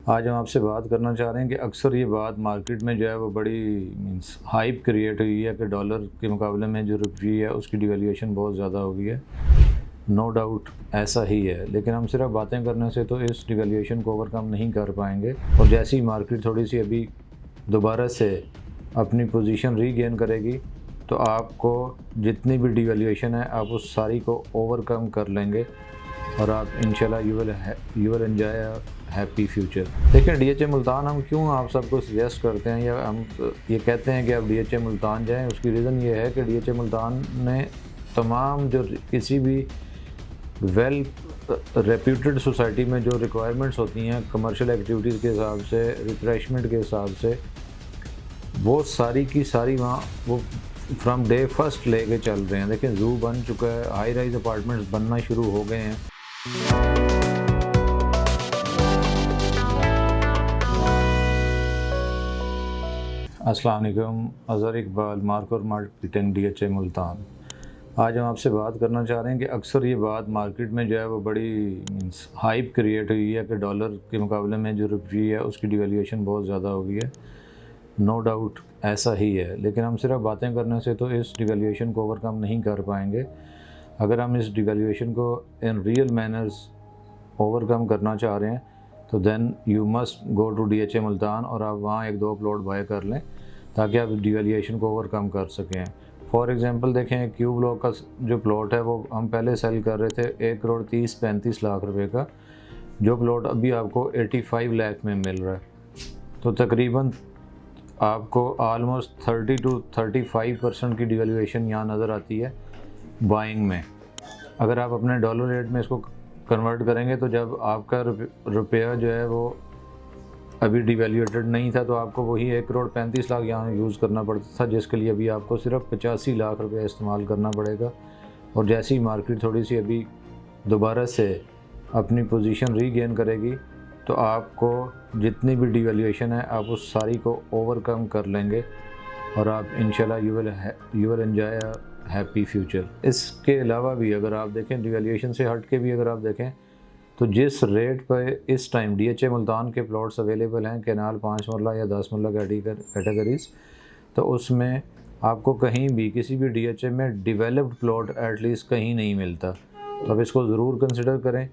आज हम आपसे बात करना चाह रहे हैं कि अक्सर ये बात मार्केट में जो है वो बड़ी मीन्स हाइप क्रिएट हुई है कि डॉलर के मुकाबले में जो रुपये है उसकी डिवैल्यूएशन बहुत ज़्यादा हो गई है। नो डाउट ऐसा ही है, लेकिन हम सिर्फ बातें करने से तो इस डिवैल्यूएशन को ओवरकम नहीं कर पाएंगे। और जैसे ही मार्केट थोड़ी सी अभी दोबारा से अपनी पोजीशन रीगेन करेगी तो आपको जितनी भी डिवैल्यूएशन है आप उस सारी को ओवरकम कर लेंगे और आप इंशाल्लाह you will enjoy a happy future. देखिए डीएचए मुल्तान हम क्यों आप सबको सजेस्ट करते हैं या हम ये कहते हैं कि आप डीएचए मुल्तान जाएं, उसकी रीज़न ये है कि डीएचए मुल्तान ने तमाम जो किसी भी वेल रेप्यूटेड सोसाइटी में जो रिक्वायरमेंट्स होती हैं कमर्शियल एक्टिविटीज़ के हिसाब से, रिफ्रेशमेंट के हिसाब से, वो सारी की सारी वहाँ वो फ्रॉम डे फर्स्ट लेके चल रहे हैं। देखिए जू बन चुका है, हाई राइज अपार्टमेंट्स बनना शुरू हो गए हैं। अस्सलाम वालेकुम, Azhar Iqbal, market marketing DHA Multan. आज हम आपसे बात करना चाह रहे हैं कि अक्सर ये बात मार्केट में जो है वो बड़ी मीन्स हाइप क्रिएट हुई है कि डॉलर के मुकाबले में जो रुपये है उसकी डिवैल्यूएशन बहुत ज़्यादा हो गई है। नो डाउट ऐसा ही है, लेकिन हम सिर्फ बातें करने से तो इस डिवैल्यूएशन को ओवरकम नहीं कर पाएंगे। अगर हम इस डिवैल्यूएशन को इन रियल मैनर्स ओवरकम करना चाह रहे हैं तो then you must go to DHA Multan और आप वहाँ एक दो प्लॉट बाय कर लें ताकि आप डिवैल्यूएशन को ओवरकम कर सकें। फॉर एग्जांपल देखें, क्यू ब्लॉक का जो प्लॉट है वो हम पहले सेल कर रहे थे 1,30,35 लाख रुपए का, जो प्लॉट अभी आपको 85 लाख में मिल रहा है। तो तकरीबन आपको आलमोस्ट 30 to 35% की डिवैल्यूएशन यहाँ नज़र आती है बाइंग में। अगर आप अपने डॉलर रेट में इसको कन्वर्ट करेंगे तो जब आपका रुपया जो है वो अभी डिवैल्यूएटेड नहीं था तो आपको वही 1,35 लाख यहाँ यूज़ करना पड़ता था, जिसके लिए अभी आपको सिर्फ 85 लाख रुपये इस्तेमाल करना पड़ेगा। और जैसे ही मार्केट थोड़ी सी अभी दोबारा से अपनी पोजीशन रीगेन करेगी तो आपको जितनी भी डिवैल्यूएशन है आप उस सारी को ओवरकम कर लेंगे और आप इंशाल्लाह you will enjoy a happy future. इसके अलावा भी अगर आप देखें, डिवैल्यूएशन से हट के भी अगर आप देखें तो जिस रेट पर इस टाइम डीएचए मुल्तान के प्लॉट्स अवेलेबल हैं कैनाल 5 मरला या 10 मरला कैटेगरीज, तो उसमें आपको कहीं भी किसी भी डीएचए में डेवलप्ड प्लॉट एटलीस्ट कहीं नहीं मिलता। तो आप इसको ज़रूर कंसिडर करें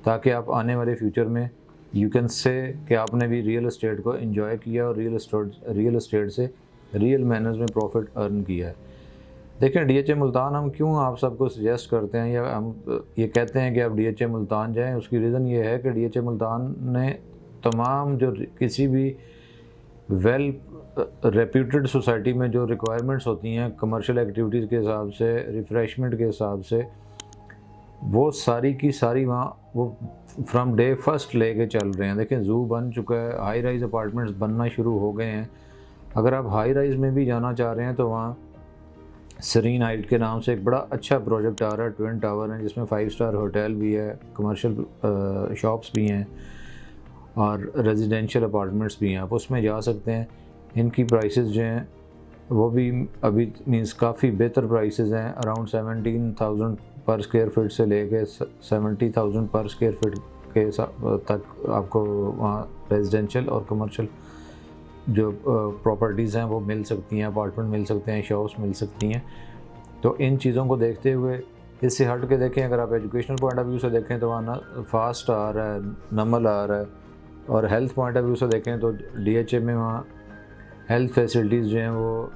ताकि आप आने वाले फ्यूचर में यू कैन से कि आपने भी रियल एस्टेट को एंजॉय किया और रियल एस्टेट से रियल मैनर्स में प्रॉफिट अर्न किया है। देखिए डीएचए मुल्तान हम क्यों आप सबको सजेस्ट करते हैं या हम ये कहते हैं कि आप डीएचए मुल्तान जाएं, उसकी रीज़न ये है कि डीएचए मुल्तान ने तमाम जो किसी भी वेल रेप्यूटेड सोसाइटी में जो रिक्वायरमेंट्स होती हैं कमर्शियल एक्टिविटीज़ के हिसाब से, रिफ्रेशमेंट के हिसाब से, वो सारी की सारी वहाँ वो फ्रॉम डे फर्स्ट लेके चल रहे हैं। देखिए जू बन चुका है, हाई राइज अपार्टमेंट्स बनना शुरू हो गए हैं। अगर आप हाई राइज में भी जाना चाह रहे हैं तो वहाँ सरीन हाइट के नाम से एक बड़ा अच्छा प्रोजेक्ट आ रहा है, ट्विन टावर है जिसमें 5 स्टार होटल भी है, कमर्शियल शॉप्स भी हैं और रेजिडेंशियल अपार्टमेंट्स भी हैं। आप उसमें जा सकते हैं। इनकी प्राइसेस जो हैं वो भी अभी मींस काफ़ी बेहतर प्राइसेस हैं, अराउंड 17,000 पर स्क्वायर फीट से लेके 70,000 पर स्क्वायर फीट के तक आपको वहाँ रेजिडेंशियल और कमर्शियल जो प्रॉपर्टीज़ हैं वो मिल सकती हैं, अपार्टमेंट मिल सकते हैं, शॉप्स मिल सकती हैं। तो इन चीज़ों को देखते हुए इससे हट के देखें, अगर आप एजुकेशनल पॉइंट ऑफ व्यू से देखें तो वहाँ फास्ट आ रहा है, नमल आ रहा है, और हेल्थ पॉइंट ऑफ व्यू से देखें तो डीएचए में वहाँ हेल्थ फैसिलिटीज़ जो हैं वो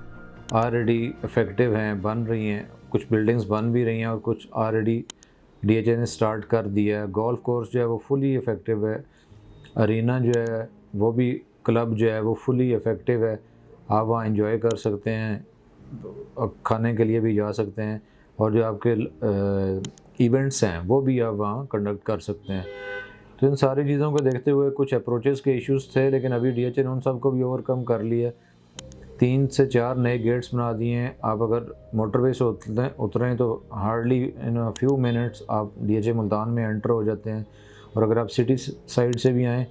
ऑलरेडी इफ़ेक्टिव हैं, बन रही हैं, कुछ बिल्डिंग्स बन भी रही हैं और कुछ ऑलरेडी डीएचए ने स्टार्ट कर दिया है। गोल्फ कोर्स जो है वो फुली इफ़ेक्टिव है, अरीना जो है वो भी, क्लब जो है वो फुली इफ़ेक्टिव है, आप वहाँ एंजॉय कर सकते हैं, खाने के लिए भी जा सकते हैं और जो आपके इवेंट्स हैं वो भी आप वहाँ कंडक्ट कर सकते हैं। तो इन सारी चीज़ों को देखते हुए कुछ अप्रोचेस के इश्यूज़ थे, लेकिन अभी डीएचए ने उन सब को भी ओवरकम कर लिया। 3 से 4 नए गेट्स बना दिए हैं। आप अगर मोटरवे से उतरें तो hardly in a few minutes आप डीएचए मुल्तान में एंटर हो जाते हैं। और अगर आप सिटी साइड से भी आएँ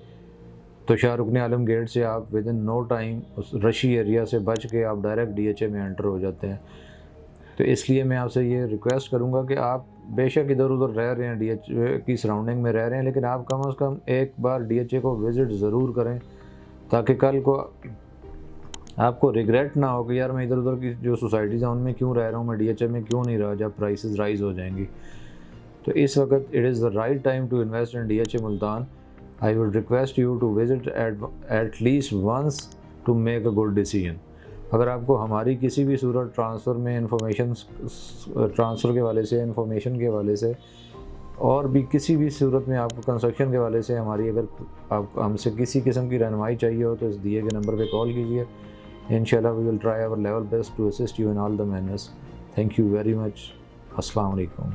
तो शाह रुकन आलम गेट से आप विद इन नो टाइम उस रशी एरिया से बच के आप डायरेक्ट डीएचए में एंटर हो जाते हैं। तो इसलिए मैं आपसे ये रिक्वेस्ट करूँगा कि आप बेशक इधर उधर रह रहे हैं, DHA की सराउंडिंग में रह रहे हैं, लेकिन आप कम से कम एक बार DHA को विज़िट ज़रूर करें, ताकि कल को आपको रिग्रेट ना हो कि यार मैं इधर उधर की जो सोसाइटीज़ हैं उनमें क्यों रह रहा हूँ, मैं DHA में क्यों नहीं रहा जब प्राइसेस राइज हो जाएंगी। तो इस वक्त it is the right time to invest in DHA Multan. I would request you to visit at least once to make a good decision. अगर आपको हमारी किसी भी सूरत ट्रांसफ़र में ट्रांसफ़र के वाले से, इंफॉर्मेशन के वाले से, और भी किसी भी सूरत में आपको कंस्ट्रक्शन के वाले से हमारी अगर आपको हमसे किसी किस्म की रहनुमाई चाहिए हो तो इस दिए गए नंबर पे कॉल कीजिए। इंशाल्लाह we will try our level best to assist you in all the manners. Thank you very much. अस्सलाम वालेकुम।